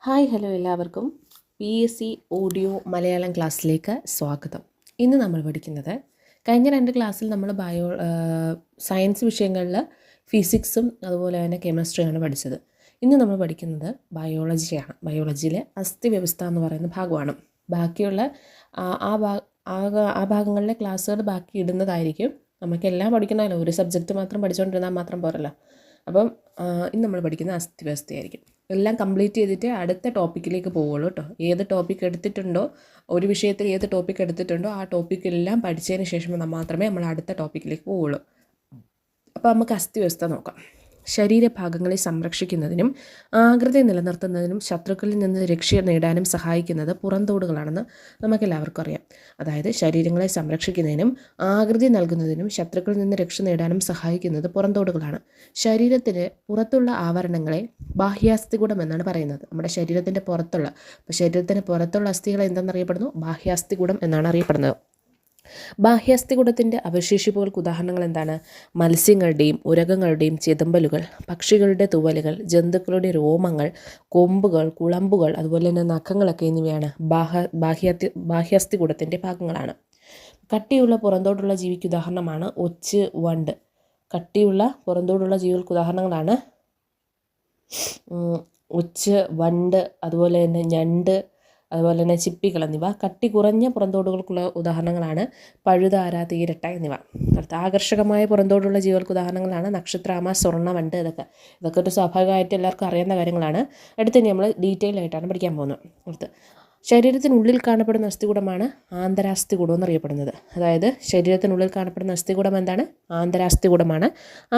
Hi hello എല്ലാവർക്കും PSC audio Malayalam ക്ലാസ്സിലേക്ക് സ്വാഗതം. ഇന്ന് നമ്മൾ പഠിക്കുന്നത് കഴിഞ്ഞ 2 ക്ലാസ്സിൽ നമ്മൾ സയൻസ് വിഷയങ്ങളിൽ ഫിസിക്സും അതുപോലെ തന്നെ കെമിസ്ട്രിയാണ് പഠിച്ചത്. ഇന്ന് നമ്മൾ പഠിക്കുന്നത് ബയോളജിയാണ്. ബയോളജിയിലെ അസ്ഥിവ്യവസ്ഥ എന്ന് പറയുന്ന ഭാഗമാണ്. ബാക്കിയുള്ള ആ ഭാഗങ്ങളിലെ ക്ലാസ്സുകൾ ബാക്കി ഇടുന്നതായിരിക്കും. നമുക്കെല്ലാം പഠിക്കണമല്ലോ, ഒരു സബ്ജക്റ്റ് മാത്രം പഠിച്ചുകൊണ്ടിരുന്നാൽ മാത്രം പോരല്ലോ. അപ്പം ഇന്ന് നമ്മൾ പഠിക്കുന്ന അസ്ഥിവ്യവസ്ഥയായിരിക്കും. എല്ലാം കംപ്ലീറ്റ് ചെയ്തിട്ട് അടുത്ത ടോപ്പിക്കിലേക്ക് പോവുള്ളൂ കേട്ടോ. ഏത് ടോപ്പിക്ക് എടുത്തിട്ടുണ്ടോ, ഒരു വിഷയത്തിൽ ഏത് ടോപ്പിക്ക് എടുത്തിട്ടുണ്ടോ ആ ടോപ്പിക്കെല്ലാം പഠിച്ചതിന് ശേഷം മാത്രമേ നമ്മൾ അടുത്ത ടോപ്പിക്കിലേക്ക് പോവുള്ളൂ. അപ്പോൾ നമുക്ക് അസ്ഥിവ്യവസ്ഥ നോക്കാം. ശരീരഭാഗങ്ങളെ സംരക്ഷിക്കുന്നതിനും ആകൃതി നിലനിർത്തുന്നതിനും ശത്രുക്കളിൽ നിന്ന് രക്ഷ നേടാനും സഹായിക്കുന്നത് പുറന്തോടുകളാണെന്ന് നമുക്കെല്ലാവർക്കും അറിയാം. അതായത് ശരീരങ്ങളെ സംരക്ഷിക്കുന്നതിനും ആകൃതി നൽകുന്നതിനും ശത്രുക്കളിൽ നിന്ന് രക്ഷ നേടാനും സഹായിക്കുന്നത് പുറന്തോടുകളാണ്. ശരീരത്തിന് പുറത്തുള്ള ആവരണങ്ങളെ ബാഹ്യാസ്ഥികൂടം എന്നാണ് പറയുന്നത്. നമ്മുടെ ശരീരത്തിൻ്റെ പുറത്തുള്ള ശരീരത്തിന് പുറത്തുള്ള അസ്ഥികൾ എന്തെന്നറിയപ്പെടുന്നു? ബാഹ്യാസ്ഥികൂടം എന്നാണ് അറിയപ്പെടുന്നത്. ബാഹ്യാസ്ഥികൂടത്തിൻ്റെ അവശേഷിപ്പുകൾക്ക് ഉദാഹരണങ്ങൾ എന്താണ്? മത്സ്യങ്ങളുടെയും ഉരകങ്ങളുടെയും ചെതമ്പലുകൾ, പക്ഷികളുടെ തുവലുകൾ, ജന്തുക്കളുടെ രോമങ്ങൾ, കൊമ്പുകൾ, കുളമ്പുകൾ, അതുപോലെ തന്നെ നഖങ്ങളൊക്കെ എന്നിവയാണ് ബാഹ്യാസ്ഥികൂടത്തിൻ്റെ ഭാഗങ്ങളാണ്. കട്ടിയുള്ള പുറന്തോടുള്ള ജീവിക്ക് ഉദാഹരണമാണ് ഒച്ച്, വണ്ട്. കട്ടിയുള്ള പുറന്തോടുള്ള ജീവികൾക്ക് ഉദാഹരണങ്ങളാണ് ഒച്ച്, വണ്ട്, അതുപോലെ തന്നെ ഞണ്ട്, അതുപോലെ തന്നെ ചിപ്പികൾ എന്നിവ. കട്ടി കുറഞ്ഞ പുറന്തോടുകൾക്കുള്ള ഉദാഹരണങ്ങളാണ് പഴുതാര, തീരട്ട എന്നിവ. അടുത്ത ആകർഷകമായ പുറന്തോടുള്ള ജീവികൾക്ക് ഉദാഹരണങ്ങളാണ് നക്ഷത്രാമ, സ്വർണ്ണവണ്ട്. ഇതൊക്കെ ഒരു സ്വാഭാവികമായിട്ട് എല്ലാവർക്കും അറിയുന്ന കാര്യങ്ങളാണ്. അടുത്ത് നമ്മൾ ഡീറ്റെയിൽ ആയിട്ടാണ് പഠിക്കാൻ പോകുന്നത്. അടുത്ത് ശരീരത്തിനുള്ളിൽ കാണപ്പെടുന്ന അസ്ഥികൂടമാണ് ആന്തരാസ്ഥികൂടം എന്നറിയപ്പെടുന്നത്. അതായത് ശരീരത്തിനുള്ളിൽ കാണപ്പെടുന്ന അസ്ഥികൂടം എന്താണ്? ആന്തരാസ്ഥികൂടമാണ്.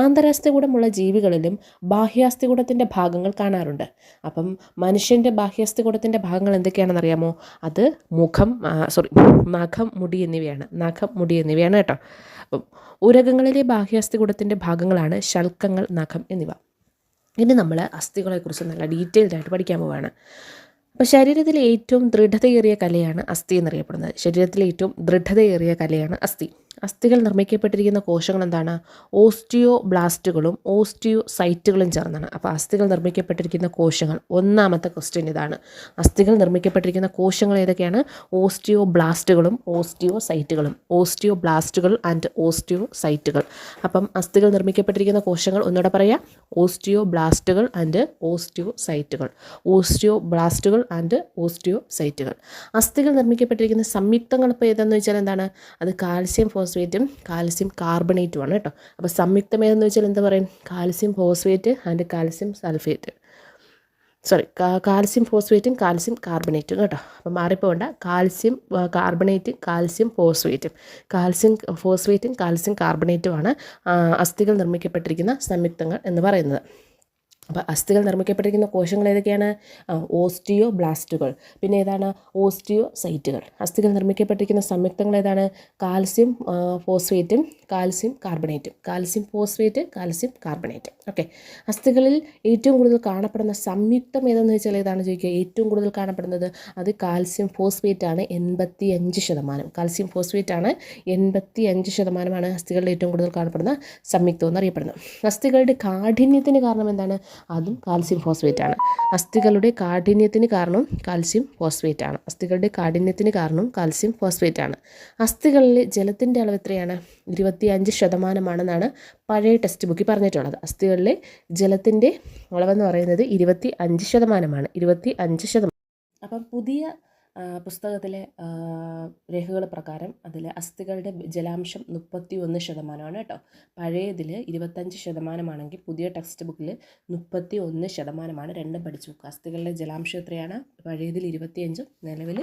ആന്തരാസ്ഥികൂടമുള്ള ജീവികളിലും ബാഹ്യാസ്ഥികൂടത്തിൻ്റെ ഭാഗങ്ങൾ കാണാറുണ്ട്. അപ്പം മനുഷ്യൻ്റെ ബാഹ്യാസ്ഥികൂടത്തിൻ്റെ ഭാഗങ്ങൾ എന്തൊക്കെയാണെന്ന് അറിയാമോ? അത് നഖം, മുടി എന്നിവയാണ് കേട്ടോ. അപ്പം ഉരകങ്ങളിലെ ബാഹ്യാസ്ഥികൂടത്തിൻ്റെ ഭാഗങ്ങളാണ് ശൽക്കങ്ങൾ, നഖം എന്നിവ. ഇനി നമ്മൾ അസ്ഥികളെക്കുറിച്ച് നല്ല ഡീറ്റെയിൽഡ് ആയിട്ട് പഠിക്കാൻ പോവുകയാണ്. അപ്പോൾ ശരീരത്തിലെ ഏറ്റവും ദൃഢതയേറിയ കലയാണ് അസ്ഥി എന്നറിയപ്പെടുന്നത്. ശരീരത്തിലെ ഏറ്റവും ദൃഢതയേറിയ കലയാണ് അസ്ഥി. അസ്ഥികൾ നിർമ്മിക്കപ്പെട്ടിരിക്കുന്ന കോശങ്ങൾ എന്താണ്? ഓസ്റ്റിയോബ്ലാസ്റ്റുകളും ഓസ്റ്റിയോസൈറ്റുകളും ചേർന്നാണ്. അപ്പോൾ അസ്ഥികൾ നിർമ്മിക്കപ്പെട്ടിരിക്കുന്ന കോശങ്ങൾ, ഒന്നാമത്തെ ക്വസ്റ്റ്യൻ ഇതാണ്. അസ്ഥികൾ നിർമ്മിക്കപ്പെട്ടിരിക്കുന്ന കോശങ്ങൾ ഏതൊക്കെയാണ്? ഓസ്റ്റിയോബ്ലാസ്റ്റുകളും ഓസ്റ്റിയോസൈറ്റുകളും. ഓസ്റ്റിയോബ്ലാസ്റ്റുകൾ ആൻഡ് ഓസ്റ്റിയോസൈറ്റുകൾ. അപ്പം അസ്ഥികൾ നിർമ്മിക്കപ്പെട്ടിരിക്കുന്ന കോശങ്ങൾ ഒന്നുകൂടെ പറയാം: ഓസ്റ്റിയോബ്ലാസ്റ്റുകൾ ആൻഡ് ഓസ്റ്റിയോസൈറ്റുകൾ. ഓസ്റ്റിയോബ്ലാസ്റ്റുകൾ ആൻഡ് ഓസ്റ്റിയോസൈറ്റുകൾ. അസ്ഥികൾ നിർമ്മിക്കപ്പെട്ടിരിക്കുന്ന സംയുക്തങ്ങൾ ഇപ്പോൾ ഏതെന്ന് വെച്ചാൽ എന്താണ്? അത് കാൽസ്യം ഫോസ്ഫേറ്റും കാൽസ്യം കാർബണേറ്റുമാണ് കേട്ടോ. അപ്പോൾ സംയുക്തം ഏതെന്ന് വെച്ചാൽ എന്താ പറയും? Calcium phosphate and calcium sulphate. Calcium ഫോസ്ഫേറ്റും കാൽസ്യം കാർബണേറ്റും കേട്ടോ. അപ്പോൾ മാറിപ്പോകണ്ട. കാൽസ്യം കാർബണേറ്റും കാൽസ്യം ഫോസ്ഫേറ്റും. കാൽസ്യം ഫോസ്ഫേറ്റും കാൽസ്യം കാർബണേറ്റുമാണ് അസ്ഥികൾ നിർമ്മിക്കപ്പെട്ടിരിക്കുന്ന സംയുക്തങ്ങൾ എന്ന് പറയുന്നത്. അപ്പോൾ അസ്ഥികൾ നിർമ്മിക്കപ്പെട്ടിരിക്കുന്ന കോശങ്ങൾ ഏതൊക്കെയാണ്? ഓസ്റ്റിയോബ്ലാസ്റ്റുകൾ. പിന്നെ ഏതാണ്? ഓസ്റ്റിയോസൈറ്റുകൾ. അസ്ഥികൾ നിർമ്മിക്കപ്പെട്ടിരിക്കുന്ന സംയുക്തങ്ങൾ ഏതാണ്? കാൽസ്യം ഫോസ്ഫേറ്റും കാൽസ്യം കാർബണേറ്റും. Calcium phosphate, calcium carbonate. Okay. അസ്ഥികളിൽ ഏറ്റവും കൂടുതൽ കാണപ്പെടുന്ന സംയുക്തം ഏതെന്ന് വെച്ചാൽ ഏതാണ് ചോദിക്കുക? ഏറ്റവും കൂടുതൽ കാണപ്പെടുന്നത് അത് കാൽസ്യം ഫോസ്ഫേറ്റ് ആണ്. 85%. കാൽസ്യം ഫോസ്ഫേറ്റ് ആണ്. 85% അസ്ഥികളിൽ ഏറ്റവും കൂടുതൽ കാണപ്പെടുന്ന സംയുക്തം എന്നറിയപ്പെടുന്നത്. അസ്ഥികളുടെ കാഠിന്യത്തിന് കാരണം എന്താണ്? അതും കാൽസ്യം ഫോസ്ഫേറ്റ് ആണ്. അസ്ഥികളുടെ കാഠിന്യത്തിന് കാരണം കാൽസ്യം ഫോസ്ഫേറ്റ് ആണ്. അസ്ഥികളുടെ കാഠിന്യത്തിന് കാരണം കാൽസ്യം ഫോസ്ഫേറ്റ് ആണ്. അസ്ഥികളിലെ ജലത്തിൻ്റെ അളവ് എത്രയാണ്? 25% പഴയ ടെക്സ്റ്റ് ബുക്കിൽ പറഞ്ഞിട്ടുള്ളത്. അസ്ഥികളിലെ ജലത്തിൻ്റെ അളവെന്ന് പറയുന്നത് 25%. 25%. അപ്പം പുതിയ പുസ്തകത്തിലെ രേഖകൾ പ്രകാരം അതിൽ അസ്ഥികളുടെ ജലാംശം 31% കേട്ടോ. പഴയതിൽ 25% പുതിയ ടെക്സ്റ്റ് ബുക്കിൽ 31%. രണ്ടും പഠിച്ചു നോക്കുക. അസ്ഥികളുടെ ജലാംശം എത്രയാണ്? പഴയതിൽ 25, നിലവിൽ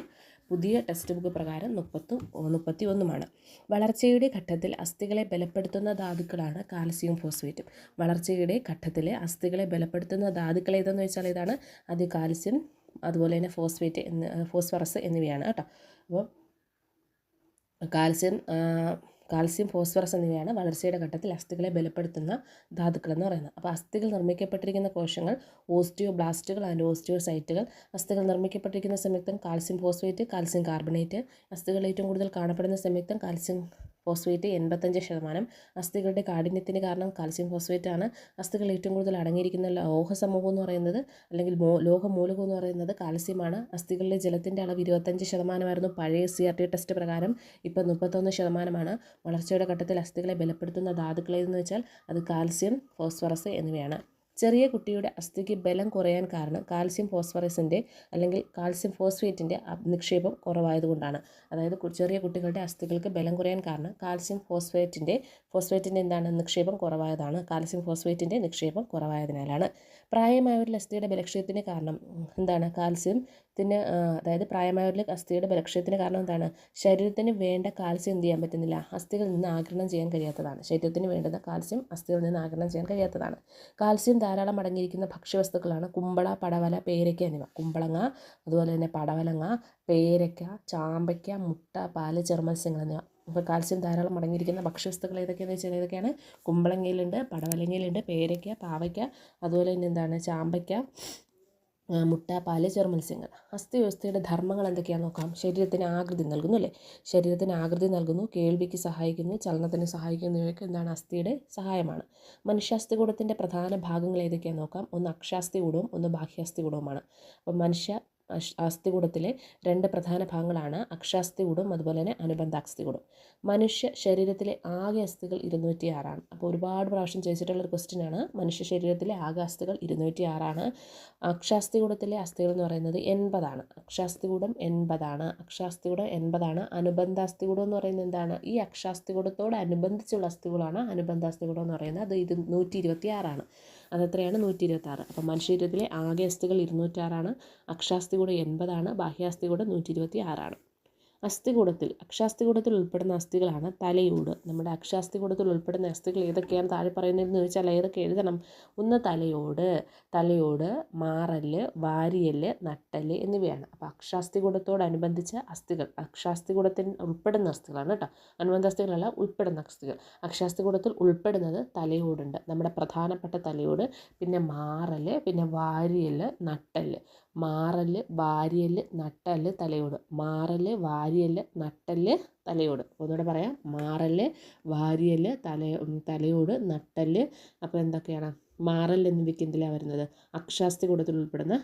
പുതിയ ടെക്സ്റ്റ് ബുക്ക് പ്രകാരം 31. വളർച്ചയുടെ ഘട്ടത്തിൽ അസ്ഥികളെ ബലപ്പെടുത്തുന്ന ധാതുക്കളാണ് കാൽസ്യം ഫോസ്ഫേറ്റും. വളർച്ചയുടെ ഘട്ടത്തിൽ അസ്ഥികളെ ബലപ്പെടുത്തുന്ന ധാതുക്കൾ ഏതെന്ന് വെച്ചാൽ ഏതാണ്? അത് കാൽസ്യം, അതുപോലെ തന്നെ ഫോസ്ഫറസ് എന്നിവയാണ് കേട്ടോ. അപ്പോൾ കാൽസ്യം ഫോസ്ഫറസ് എന്നിവയാണ് വളർച്ചയുടെ ഘട്ടത്തിൽ അസ്ഥികളെ ബലപ്പെടുത്തുന്ന ധാതുക്കളെന്ന് പറയുന്നത്. അപ്പോൾ അസ്ഥികൾ നിർമ്മിക്കപ്പെട്ടിരിക്കുന്ന കോശങ്ങൾ ഓസ്റ്റിയോബ്ലാസ്റ്റുകൾ ആൻഡ് ഓസ്റ്റിയോസൈറ്റുകൾ. അസ്ഥികൾ നിർമ്മിക്കപ്പെട്ടിരിക്കുന്ന സംയുക്തം കാൽസ്യം ഫോസ്ഫേറ്റ്, കാൽസ്യം കാർബണേറ്റ്. അസ്ഥികൾ ഏറ്റവും കൂടുതൽ കാണപ്പെടുന്ന സംയുക്തം കാൽസ്യം ഫോസ്ഫേറ്റ് 85%. അസ്ഥികളുടെ കാഠിന്യത്തിന് കാരണം കാൽസ്യം ഫോസ്ഫേറ്റ് ആണ്. അസ്ഥികൾ ഏറ്റവും കൂടുതൽ അടങ്ങിയിരിക്കുന്ന ലോഹസമൂഹം എന്ന് പറയുന്നത് അല്ലെങ്കിൽ ലോഹമൂലകം എന്ന് പറയുന്നത് കാൽസ്യമാണ്. അസ്ഥികളിലെ ജലത്തിൻ്റെ അളവ് 25% പഴയ CRT ടെസ്റ്റ് പ്രകാരം. ഇപ്പം 31%. വളർച്ചയുടെ ഘട്ടത്തിൽ അസ്ഥികളെ ബലപ്പെടുത്തുന്ന ധാതുക്കൾ എന്ന് വെച്ചാൽ അത് കാൽസ്യം, ഫോസ്ഫറസ് എന്നിവയാണ്. ചെറിയ കുട്ടിയുടെ അസ്ഥിക്ക് ബലം കുറയാൻ കാരണം കാൽസ്യം ഫോസ്ഫറസിൻ്റെ അല്ലെങ്കിൽ കാൽസ്യം ഫോസ്ഫേറ്റിൻ്റെ നിക്ഷേപം കുറവായതുകൊണ്ടാണ്. അതായത് ചെറിയ കുട്ടികളുടെ അസ്ഥികൾക്ക് ബലം കുറയാൻ കാരണം കാൽസ്യം ഫോസ്ഫേറ്റിൻ്റെ എന്താണ് നിക്ഷേപം കുറവായതാണ്. കാൽസ്യം ഫോസ്ഫേറ്റിൻ്റെ നിക്ഷേപം കുറവായതിനാലാണ്. പ്രായമായവരിൽ അസ്ഥിയുടെ ബലക്ഷയത്തിന് കാരണം എന്താണ്? അതായത് പ്രായമായവരിൽ അസ്ഥിയുടെ ബലക്ഷയത്തിന് കാരണം എന്താണ്? ശരീരത്തിന് വേണ്ട കാൽസ്യം എന്ത് ചെയ്യാൻ പറ്റുന്നില്ല? അസ്ഥികളിൽ നിന്ന് ആഗിരണം ചെയ്യാൻ കഴിയാത്തതാണ്. ശരീരത്തിന് വേണ്ടുന്ന കാൽസ്യം അസ്ഥികളിൽ നിന്ന് ആഗിരണം ചെയ്യാൻ കഴിയാത്തതാണ്. കാൽസ്യം ധാരാളം അടങ്ങിയിരിക്കുന്ന ഭക്ഷ്യവസ്തുക്കളാണ് കുമ്പള, പടവല, പേരയ്ക്ക എന്നിവ. കുമ്പളങ്ങ, അതുപോലെ തന്നെ പടവലങ്ങ, പേരയ്ക്ക, ചാമ്പയ്ക്ക, മുട്ട, പാല്, ചെറുമത്സ്യങ്ങൾ എന്നിവ. അപ്പോൾ കാൽസ്യം ധാരാളം അടങ്ങിയിരിക്കുന്ന ഭക്ഷ്യവസ്തുക്കൾ ഏതൊക്കെയാണെന്ന് വെച്ചാൽ ഏതൊക്കെയാണ്? കുമ്പളങ്ങയിലുണ്ട്, പടവലങ്ങയിലുണ്ട്, പേരയ്ക്ക, പാവയ്ക്ക, അതുപോലെ തന്നെ എന്താണ് ചാമ്പയ്ക്ക, മുട്ട, പാല്, ചെറുമത്സ്യങ്ങൾ. അസ്ഥിവ്യവസ്ഥയുടെ ധർമ്മങ്ങൾ എന്തൊക്കെയാണെന്ന് നോക്കാം. ശരീരത്തിന് ആകൃതി നൽകുന്നു അല്ലേ? ശരീരത്തിന് ആകൃതി നൽകുന്നു, കേൾവിക്ക് സഹായിക്കുന്നു, ചലനത്തിന് സഹായിക്കുന്നു. ഇവയൊക്കെ എന്താണ്? അസ്ഥിയുടെ സഹായമാണ്. മനുഷ്യാസ്ഥികൂടത്തിൻ്റെ പ്രധാന ഭാഗങ്ങൾ ഏതൊക്കെയാണെന്ന് നോക്കാം. ഒന്ന് അക്ഷാസ്ഥികൂടവും ഒന്ന് ബാഹ്യാസ്ഥികൂടവുമാണ്. അപ്പം അസ്ഥികൂടത്തിലെ 2 പ്രധാന ഭാഗങ്ങളാണ് അക്ഷാസ്ഥികൂടം അതുപോലെ തന്നെ അനുബന്ധാസ്ഥികൂടം. മനുഷ്യ ശരീരത്തിലെ ആകെ അസ്ഥികൾ 206 അപ്പോൾ ഒരുപാട് പ്രാവശ്യം ചോദിച്ചിട്ടുള്ളൊരു ക്വസ്റ്റ്യൻ ആണ്. മനുഷ്യ ശരീരത്തിലെ ആകെ അസ്ഥികൾ 206. അക്ഷാസ്ഥികൂടത്തിലെ അസ്ഥികൾ എന്ന് പറയുന്നത് 80. അക്ഷാസ്ഥികൂടം 80. അനുബന്ധാസ്ഥികൂടം എന്ന് പറയുന്നത് എന്താണ്? ഈ അക്ഷാസ്ഥികൂടത്തോട് അനുബന്ധിച്ചുള്ള അസ്ഥികളാണ് അനുബന്ധാസ്ഥികൂടം എന്ന് പറയുന്നത്. അത് 126. അതെത്രയാണ്? 126. അപ്പം മനുഷ്യശരീരത്തിലെ ആകെ അസ്ഥികൾ 206. അക്ഷാസ്ഥികൂടം 80. ബാഹ്യാസ്ഥികൂടം 126. അക്ഷാസ്ഥികൂടത്തിൽ ഉൾപ്പെടുന്ന അസ്ഥികളാണ് തലയോട്. നമ്മുടെ അക്ഷാസ്ഥികൂടത്തിൽ ഉൾപ്പെടുന്ന അസ്ഥികൾ ഏതൊക്കെയാണ് താഴെ പറയുന്നതെന്ന് ചോദിച്ചാൽ ഏതൊക്കെ എഴുതണം? ഒന്ന് തലയോട്, മാറല്, വാരിയല്, നട്ടല് എന്നിവയാണ്. അപ്പോൾ അക്ഷാസ്ഥികൂടത്തോടനുബന്ധിച്ച അസ്ഥികൾ അക്ഷാസ്ഥികൂടത്തിൽ ഉൾപ്പെടുന്ന അസ്ഥികളാണ് കേട്ടോ. അനുബന്ധ അസ്ഥികളല്ല, ഉൾപ്പെടുന്ന അസ്ഥികൾ. അക്ഷാസ്ഥികൂടത്തിൽ ഉൾപ്പെടുന്നത് തലയോടുണ്ട്, നമ്മുടെ പ്രധാനപ്പെട്ട തലയോട്, പിന്നെ മാറല്, പിന്നെ വാരിയല്, നട്ടല്. മാറല്, വാരിയല്, നട്ടല്, തലയോട്. മാറല്, വാരിയല്, നട്ടല്, തലയോട്. ഒന്നുകൂടെ പറയാം. മാറല്, വാരിയല്, തലയോട്, നട്ടല്. അപ്പോൾ എന്തൊക്കെയാണ്? മാറൽ എന്നിവയ്ക്ക് എന്തിലാണ് വരുന്നത്? അക്ഷാസ്ഥികൂടത്തിൽ ഉൾപ്പെടുന്ന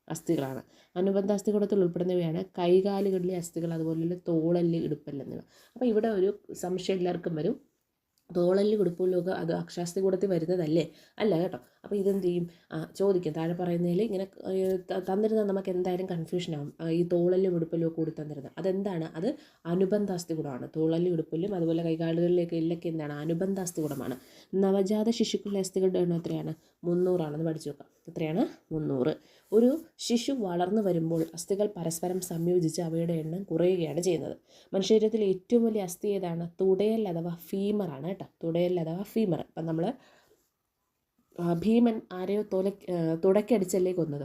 അസ്ഥികളാണ്. അനുബന്ധ അസ്ഥികൂടത്തിൽ ഉൾപ്പെടുന്നവയാണ് കൈകാലുകളിലെ അസ്ഥികൾ, അതുപോലെ തോളല്, ഇടുപ്പല്ല് എന്നിവ. അപ്പോൾ ഇവിടെ ഒരു സംശയം എല്ലാവർക്കും വരും. തോളല്, ഇടുപ്പല്ലൊക്കെ അത് അക്ഷാസ്ഥികൂടത്തിൽ വരുന്നതല്ലേ? അല്ല കേട്ടോ. അപ്പോൾ ഇതെന്ത് ചെയ്യും? ചോദിക്കും. താഴെ പറയുന്നതിൽ ഇങ്ങനെ തന്നിരുന്നത് നമുക്ക് എന്തായാലും കൺഫ്യൂഷനാകും. ഈ തോളലും ഇടുപ്പല്ലും കൂടി തന്നിരുന്നത് അതെന്താണ്? അത് അനുബന്ധാസ്ഥികൂടമാണ്. തോളലും ഇടുപ്പല്ലും അതുപോലെ കൈകാലുകളിലേക്ക് എല്ലൊക്കെ എന്താണ്? അനുബന്ധാസ്ഥികൂടമാണ്. നവജാത ശിശുക്കളുടെ അസ്ഥികളുടെ എണ്ണം എത്രയാണ്? 300 ആണെന്ന് പഠിച്ചു വെക്കാം. എത്രയാണ്? 300. ഒരു ശിശു വളർന്നു വരുമ്പോൾ അസ്ഥികൾ പരസ്പരം സംയോജിച്ച് അവയുടെ എണ്ണം കുറയുകയാണ് ചെയ്യുന്നത്. മനുഷ്യശരീരത്തിലെ ഏറ്റവും വലിയ അസ്ഥി ഏതാണ്? തുടയൽ അഥവാ ഫീമറാണ് കേട്ടോ. തുടയൽ അഥവാ ഫീമർ. ഇപ്പം നമ്മൾ ഭീമൻ ആരെയോ തുടക്കടിച്ചല്ലേ കൊന്നത്?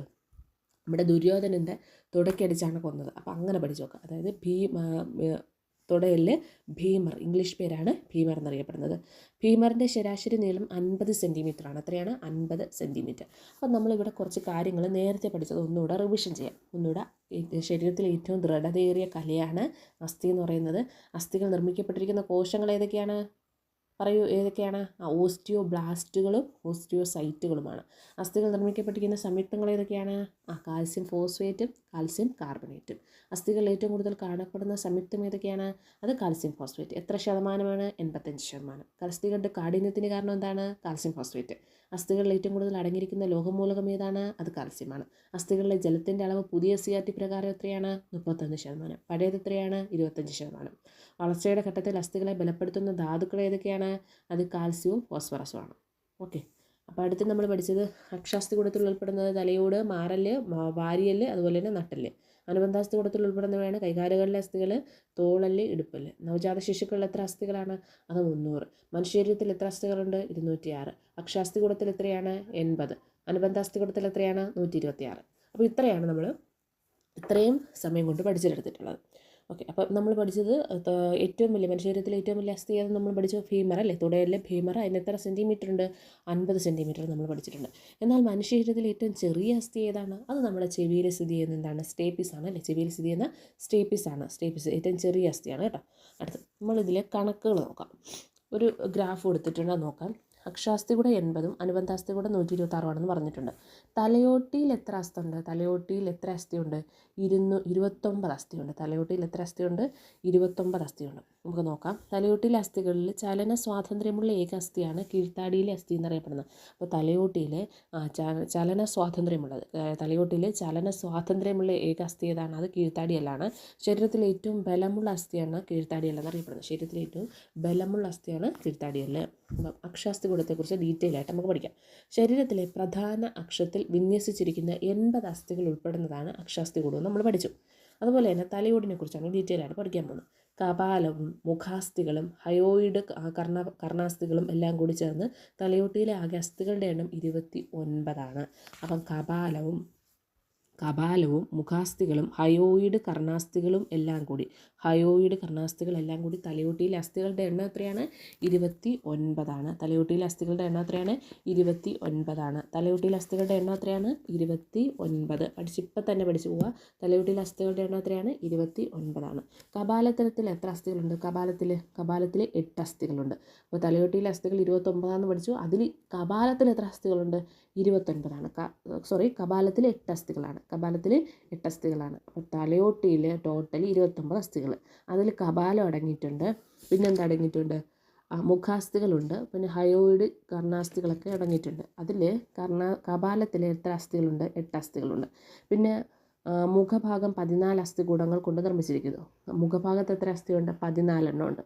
നമ്മുടെ ദുര്യോധനൻ്റെ തുടക്കടിച്ചാണ് കൊന്നത്. അപ്പോൾ അങ്ങനെ പഠിച്ചു നോക്കുക. അതായത് തുടയലിൽ ഭീമർ, ഇംഗ്ലീഷ് പേരാണ് ഭീമർ എന്നറിയപ്പെടുന്നത്. ഭീമറിൻ്റെ ശരാശരി നീളം 50 സെൻറ്റിമീറ്ററാണ്. എത്രയാണ്? 50 സെൻറ്റിമീറ്റർ. അപ്പം നമ്മളിവിടെ കുറച്ച് കാര്യങ്ങൾ നേരത്തെ പഠിച്ചത് ഒന്നുകൂടെ റിവിഷൻ ചെയ്യാം. ശരീരത്തിലെ ഏറ്റവും ദൃഢതയേറിയ കലയാണ് അസ്ഥി എന്ന് പറയുന്നത്. അസ്ഥികൾ നിർമ്മിക്കപ്പെട്ടിരിക്കുന്ന കോശങ്ങൾ ഏതൊക്കെയാണ്? പറയൂ, ഏതൊക്കെയാണ്? ഓസ്റ്റിയോബ്ലാസ്റ്റുകളും ഓസ്റ്റിയോസൈറ്റുകളുമാണ്. അസ്ഥികൾ നിർമ്മിക്കപ്പെട്ടിരിക്കുന്ന സംയുക്തങ്ങൾ ഏതൊക്കെയാണ്? കാൽസ്യം ഫോസ്ഫേറ്റും കാൽസ്യം കാർബണേറ്റും. അസ്ഥികളിൽ ഏറ്റവും കൂടുതൽ കാണപ്പെടുന്ന സംയുക്തം ഏതൊക്കെയാണ്? അത് കാൽസ്യം ഫോസ്ഫേറ്റ്. എത്ര ശതമാനമാണ്? 85%. അസ്ഥികളുടെ കാഠിന്യത്തിന് കാരണം എന്താണ്? Calcium phosphate. അസ്ഥികളിൽ ഏറ്റവും കൂടുതൽ അടങ്ങിയിരിക്കുന്ന ലോഹമൂലകം ഏതാണ്? അത് കാൽസ്യമാണ്. അസ്ഥികളിലെ ജലത്തിൻ്റെ അളവ് പുതിയ CRT പ്രകാരം എത്രയാണ്? 31%. പഴയത് എത്രയാണ്? 25%. വളർച്ചയുടെ ഘട്ടത്തിൽ അസ്ഥികളെ ബലപ്പെടുത്തുന്ന ധാതുക്കൾ ഏതൊക്കെയാണ്? അത് കാൽസ്യവും ഫോസ്ഫറസുമാണ്. ഓക്കെ. അപ്പോൾ അടുത്ത് നമ്മൾ പഠിച്ചത് അക്ഷാസ്ഥികൂടത്തിൽ ഉൾപ്പെടുന്നത് തലയോട്, മാറല്, വാരിയല്, അതുപോലെ തന്നെ നട്ടല്. അനുബന്ധാസ്ഥികൂടത്തിൽ ഉൾപ്പെടുന്നവയാണ് കൈകാലുകളിലെ അസ്ഥികൾ, തോളല്, ഇടുപ്പല്. നവജാത ശിശുക്കളിൽ എത്ര അസ്ഥികളാണ്? അത് 300. മനുഷ്യശരീരത്തിൽ എത്ര അസ്ഥികളുണ്ട്? 206. അക്ഷാസ്ഥികൂടത്തിൽ എത്രയാണ്? 80. അനുബന്ധാസ്ഥികൂടത്തിൽ എത്രയാണ്? 126. അപ്പോൾ ഇത്രയാണ് നമ്മൾ ഇത്രയും സമയം കൊണ്ട് പഠിച്ചെടുത്തിട്ടുള്ളത്. ഓക്കെ, അപ്പോൾ നമ്മൾ പഠിച്ചത് ഏറ്റവും വലിയ മനുഷ്യശരീരത്തിലെ ഏറ്റവും വലിയ അസ്ഥി ഏതെന്ന് നമ്മൾ പഠിച്ചു ഫീമർ അല്ലേ, തുടയിലെ ഫീമർ. അതിന് എത്ര സെൻറ്റിമീറ്റർ ഉണ്ട്? 50 സെൻറ്റിമീറ്റർ നമ്മൾ പഠിച്ചിട്ടുണ്ട്. എന്നാൽ മനുഷ്യശരീരത്തിലെ ഏറ്റവും ചെറിയ അസ്ഥി ഏതാണ്? അത് നമ്മുടെ ചെവിയിൽ സ്ഥിതി ചെയ്യുന്ന എന്താണ്? സ്റ്റേപ്പിസ് ആണ് അല്ലേ, ചെവിയിൽ സ്ഥിതി ചെയ്യുന്ന സ്റ്റേപ്പിസ് ആണ്. സ്റ്റേപ്പിസ് ഏറ്റവും ചെറിയ അസ്ഥിയാണ് കേട്ടോ. അടുത്ത് നമ്മളിതിലെ കണക്കുകൾ നോക്കാം. ഒരു ഗ്രാഫ് കൊടുത്തിട്ടുണ്ട്, നോക്കാം. അക്ഷാസ്ഥികൂടെ 80ഉം അനുബന്ധാസ്ഥികൂടെ 126 പറഞ്ഞിട്ടുണ്ട്. തലയോട്ടിയിൽ എത്ര അസ്ഥിയുണ്ട്? തലയോട്ടിയിൽ എത്ര അസ്ഥിയുണ്ട്? 29 അസ്ഥിയുണ്ട്. തലയോട്ടിയിൽ എത്ര അസ്ഥിയുണ്ട്? 29 അസ്ഥിയുണ്ട്. നമുക്ക് നോക്കാം. തലയോട്ടിയിലെ അസ്ഥികളിൽ ചലന സ്വാതന്ത്ര്യമുള്ള ഏക അസ്ഥിയാണ് കീഴ്ത്താടിയിലെ അസ്ഥി എന്നറിയപ്പെടുന്നത്. അപ്പോൾ തലയോട്ടിയിലെ ചലന സ്വാതന്ത്ര്യമുള്ളത്, തലയോട്ടിയിൽ ചലന സ്വാതന്ത്ര്യമുള്ള ഏക അസ്ഥി ഏതാണ്? അത് കീഴ്ത്താടിയല്ലാണ്. ശരീരത്തിലെ ഏറ്റവും ബലമുള്ള അസ്ഥിയാണ് കീഴ്ത്താടിയല്ല എന്നറിയപ്പെടുന്നത്. ശരീരത്തിലെ ഏറ്റവും ബലമുള്ള അസ്ഥിയാണ് കീഴ്ത്താടിയല്ല്. അപ്പം അക്ഷാസ്ഥികൂടത്തെക്കുറിച്ച് ഡീറ്റെയിൽ ആയിട്ട് നമുക്ക് പഠിക്കാം. ശരീരത്തിലെ പ്രധാന അക്ഷത്തിൽ വിന്യസിച്ചിരിക്കുന്ന 80 അസ്ഥികൾ ഉൾപ്പെടുന്നതാണ് അക്ഷാസ്ഥികൂടം നമ്മൾ പഠിച്ചു. അതുപോലെ തന്നെ തലയോടിനെ കുറിച്ചാണ് ഡീറ്റെയിൽ ആയിട്ട് പഠിക്കാൻ പോകുന്നത്. കപാലവും മുഖാസ്ഥികളും ഹയോയിഡ് കർണാസ്ഥികളും എല്ലാം കൂടി ചേർന്ന് തലയോട്ടിയിലെ ആകെ അസ്ഥികളുടെ എണ്ണം 29ആണ്. അപ്പം കപാലവും മുഖാസ്ഥികളും ഹയോയിഡ് കർണാസ്ഥികളും എല്ലാം കൂടി തലയോട്ടിയിലെ അസ്ഥികളുടെ എണ്ണം എത്രയാണ്? 29ആണ്. തലയോട്ടിയിലെ അസ്ഥികളുടെ എണ്ണം എത്രയാണ്? 29ആണ്. തലയോട്ടിയിലെ അസ്ഥികളുടെ എണ്ണം എത്രയാണ്? 29. ഇപ്പം തന്നെ പഠിച്ചു പോവുക. തലയോട്ടിയിലെ അസ്ഥികളുടെ എണ്ണം എത്രയാണ്? 29ആണ്. കപാലത്തിൽ എത്ര അസ്ഥികളുണ്ട്? കപാലത്തിൽ 8 അസ്ഥികളുണ്ട്. അപ്പോൾ തലയോട്ടിയിലെ അസ്ഥികൾ 29 പഠിച്ചു. അതിൽ കപാലത്തിൽ എത്ര അസ്ഥികളുണ്ട്? 29ആണ്. കപാലത്തിൽ 8 അസ്ഥികളാണ്. കപാലത്തിൽ 8 അസ്ഥികളാണ്. അപ്പോൾ തലയോട്ടിയിൽ ടോട്ടൽ 29 അസ്ഥികൾ. അതിൽ കപാലം അടങ്ങിയിട്ടുണ്ട്. പിന്നെന്താ അടങ്ങിയിട്ടുണ്ട്? മുഖാസ്ഥികളുണ്ട്. പിന്നെ ഹയോയിഡ് കർണാസ്ഥികളൊക്കെ അടങ്ങിയിട്ടുണ്ട്. അതിൽ കപാലത്തിൽ എത്ര അസ്ഥികളുണ്ട്? 8 അസ്ഥികളുണ്ട്. പിന്നെ മുഖഭാഗം 14 അസ്ഥികൂടങ്ങൾ കൊണ്ട് നിർമ്മിച്ചിരിക്കുന്നു. മുഖഭാഗത്ത് എത്ര അസ്ഥിയുണ്ട്? 14 ഉണ്ട്.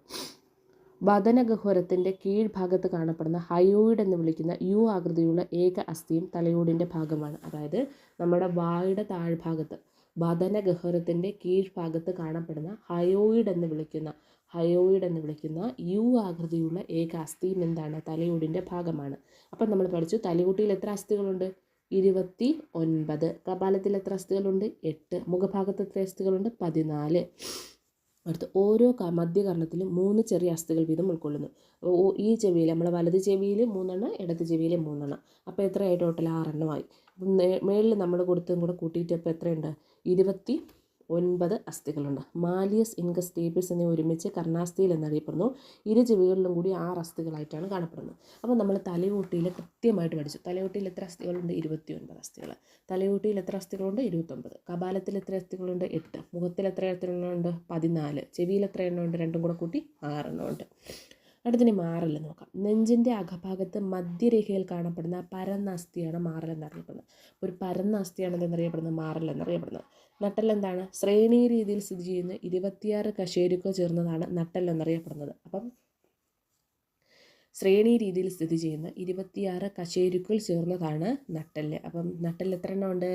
വദനഗഹ്വരത്തിൻ്റെ കീഴ്ഭാഗത്ത് കാണപ്പെടുന്ന ഹയോയിഡ് എന്ന് വിളിക്കുന്ന യു ആകൃതിയുള്ള ഏക അസ്ഥിയും തലയോടിൻ്റെ ഭാഗമാണ്. അതായത് നമ്മുടെ വായുടെ താഴ്ഭാഗത്ത് വദനഗഹ്വരത്തിൻ്റെ കീഴ്ഭാഗത്ത് കാണപ്പെടുന്ന ഹയോയിഡ് എന്ന് വിളിക്കുന്ന യു ആകൃതിയുള്ള ഏക അസ്ഥിയും എന്താണ്? തലയോടിൻ്റെ ഭാഗമാണ്. അപ്പം നമ്മൾ പഠിച്ചു തലയോട്ടിയിൽ എത്ര അസ്ഥികളുണ്ട്? 29. കപാലത്തിൽ എത്ര അസ്ഥികളുണ്ട്? 8. മുഖഭാഗത്ത് എത്ര അസ്ഥികളുണ്ട്? 14. അടുത്ത് ഓരോ മധ്യകർണത്തിലും 3 ചെറിയ അസ്ഥികൾ വീതം ഉൾക്കൊള്ളുന്നു. ഈ ചെവിയിൽ നമ്മളെ വലത് ചെവിയിൽ 3 ഇടത് ചെവിയിൽ 3. അപ്പോൾ എത്രയായി? ടോട്ടൽ 6 അപ്പം മേളിൽ നമ്മൾ കൊടുത്തതും കൂടെ കൂട്ടിയിട്ട് അപ്പോൾ എത്രയുണ്ട്? 29 അസ്ഥികളുണ്ട്. മാലിയസ് ഇൻകസ് സ്റ്റേപ്പിസ് എന്നിവ ഒരുമിച്ച് കർണാസ്ഥിയിൽ എന്നറിയപ്പെടുന്നു. ഇരു ചെവികളിലും കൂടി 6 അസ്ഥികളായിട്ടാണ് കാണപ്പെടുന്നത്. അപ്പോൾ നമ്മൾ തലയോട്ടിയിൽ കൃത്യമായിട്ട് പഠിച്ചു. തലയോട്ടിയിൽ എത്ര അസ്ഥികളുണ്ട്? 29 അസ്ഥികൾ. തലയോട്ടിയിൽ എത്ര അസ്ഥികളുണ്ട്? 29. കപാലത്തിൽ എത്ര അസ്ഥികളുണ്ട്? 8. മുഖത്തിൽ എത്ര എണ്ണമുണ്ട്? 14. ചെവിയിൽ എത്ര എണ്ണമുണ്ട്? രണ്ടും കൂടെ കൂട്ടി 6 എണ്ണമുണ്ട്. അടുത്തിന് മാറൽ നോക്കാം. നെഞ്ചിൻ്റെ അകഭാഗത്ത് മധ്യരേഖയിൽ കാണപ്പെടുന്ന പരന്ന അസ്ഥിയാണ് മാറൽ എന്നറിയപ്പെടുന്നത്. ഒരു പരന്ന അസ്ഥിയാണ് എന്നറിയപ്പെടുന്നത് മാറൽ എന്നറിയപ്പെടുന്നത്. നട്ടെല്ല് എന്താണ്? ശ്രേണി രീതിയിൽ സ്ഥിതി ചെയ്യുന്ന 26 കശേരുക്കൾ ചേർന്നതാണ് നട്ടെല്ല് എന്നറിയപ്പെടുന്നത്. അപ്പം ശ്രേണി രീതിയിൽ സ്ഥിതി ചെയ്യുന്ന 26 കശേരുക്കൾ ചേർന്നതാണ് നട്ടെല്ല്. അപ്പം നട്ടെല്ല് എത്ര എണ്ണം ഉണ്ട്?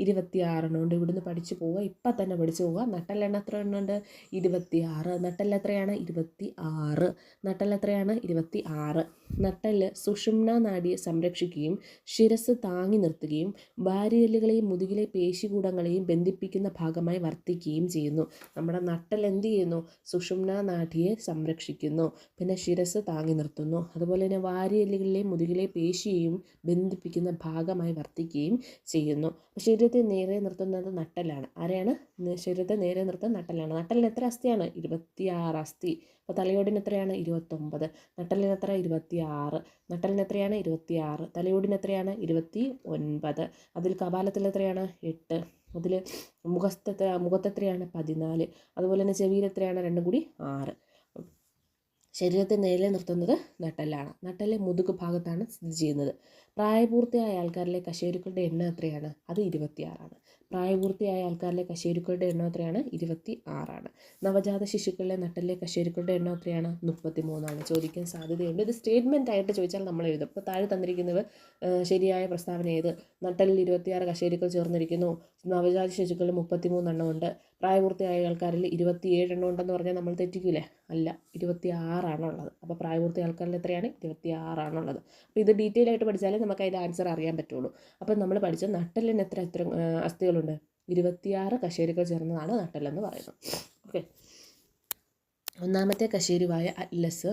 26 എണ്ണം ഉണ്ട്. ഇവിടുന്ന് പഠിച്ചു പോവുക, ഇപ്പം തന്നെ പഠിച്ചു പോവുക. നട്ടെല്ല് എണ്ണം എത്ര എണ്ണം ഉണ്ട്? 26. നട്ടെല്ല് എത്രയാണ്? 26. നട്ടെല്ല് എത്രയാണ്? 26. നട്ടെല്ല് സുഷുമ്നാ നാഡിയെ സംരക്ഷിക്കുകയും ശിരസ് താങ്ങി നിർത്തുകയും വാരിയെല്ലുകളെയും മുതുകിലെ പേശികൂടങ്ങളെയും ബന്ധിപ്പിക്കുന്ന ഭാഗമായി വർത്തിക്കുകയും ചെയ്യുന്നു. നമ്മുടെ നട്ടെല്ല് എന്ത് ചെയ്യുന്നു? സുഷുമ്നാ നാഡിയെ സംരക്ഷിക്കുന്നു, പിന്നെ ശിരസ് താങ്ങി നിർത്തുന്നു. അതുപോലെ തന്നെ വാരിയെല്ലുകളിലെയും മുതുകിലെ പേശിയെയും ബന്ധിപ്പിക്കുന്ന ഭാഗമായി വർത്തിക്കുകയും ചെയ്യുന്നു. ശരീരത്തെ നേരെ നിർത്തുന്നത് നട്ടെല്ലാണ്. ആരെയാണ്? ശരീരത്തെ നേരെ നിർത്തുന്നത് നട്ടെല്ലാണ്. നട്ടെല്ലിന് എത്ര അസ്ഥിയാണ്? 26 അസ്ഥി. അപ്പോൾ തലയോടിന് എത്രയാണ്? 29. നട്ടെല്ലിന് എത്ര? 26. നട്ടെല്ലിന് എത്രയാണ്? 26. തലയോടിന് എത്രയാണ്? 29. അതിൽ കപാലത്തിൽ എത്രയാണ്? 8. അതിൽ മുഖത്തെത്രയാണ്? 14. അതുപോലെ തന്നെ ചെവിയിൽ എത്രയാണ്? രണ്ടും കൂടി 6. ശരീരത്തെ നേരെ നിർത്തുന്നത് നട്ടെല്ലാണ്. നട്ടെല്ല് മുതുക് ഭാഗത്താണ് സ്ഥിതി ചെയ്യുന്നത്. പ്രായപൂർത്തിയായ ആൾക്കാരിലെ കശേരുക്കളുടെ എണ്ണം എത്രയാണ്? അത് 26ആണ്. പ്രായപൂർത്തിയായ ആൾക്കാരിലെ കശേരുക്കളുടെ എണ്ണം എത്രയാണ്? 26ആണ്. നവജാത ശിശുക്കളിലെ നട്ടെല്ലിലെ കശേരുക്കളുടെ എണ്ണം എത്രയാണ്? 33ആണ്. ചോദിക്കാൻ സാധ്യതയുണ്ട്. ഇത് സ്റ്റേറ്റ്മെൻ്റ് ആയിട്ട് ചോദിച്ചാൽ നമ്മൾ എഴുതും. ഇപ്പോൾ താഴെ തന്നിരിക്കുന്നത് ശരിയായ പ്രസ്താവന ഏത്? നട്ടെല്ലിൽ 26 കശേരുക്കൾ ചേർന്നിരിക്കുന്നു. നവജാത ശിശുക്കളിൽ 33 എണ്ണമുണ്ട്. പ്രായപൂർത്തിയായ ആൾക്കാരിൽ 27 എണ്ണം ഉണ്ടെന്ന് പറഞ്ഞാൽ നമ്മൾ തെറ്റിക്കൂലേ? അല്ല, 26 ആണുള്ളത്. അപ്പോൾ പ്രായപൂർത്തിയായ ആൾക്കാരിൽ എത്രയാണ്? 26 ആണുള്ളത്. അപ്പോൾ ഇത് ഡീറ്റെയിൽ ആയിട്ട് പഠിച്ചാലേ നമുക്ക് അതിൻ്റെ ആൻസർ അറിയാൻ പറ്റുള്ളൂ. അപ്പോൾ നമ്മൾ പഠിച്ച നട്ടെല്ലിന് എത്ര അസ്ഥികളുണ്ട്? 26 കശേരുക്കൾ ചേർന്നതാണ് നട്ടെല്ലെന്ന് പറയുന്നത്. ഓക്കെ. ഒന്നാമത്തെ കശേരുവായ അറ്റ്ലസ്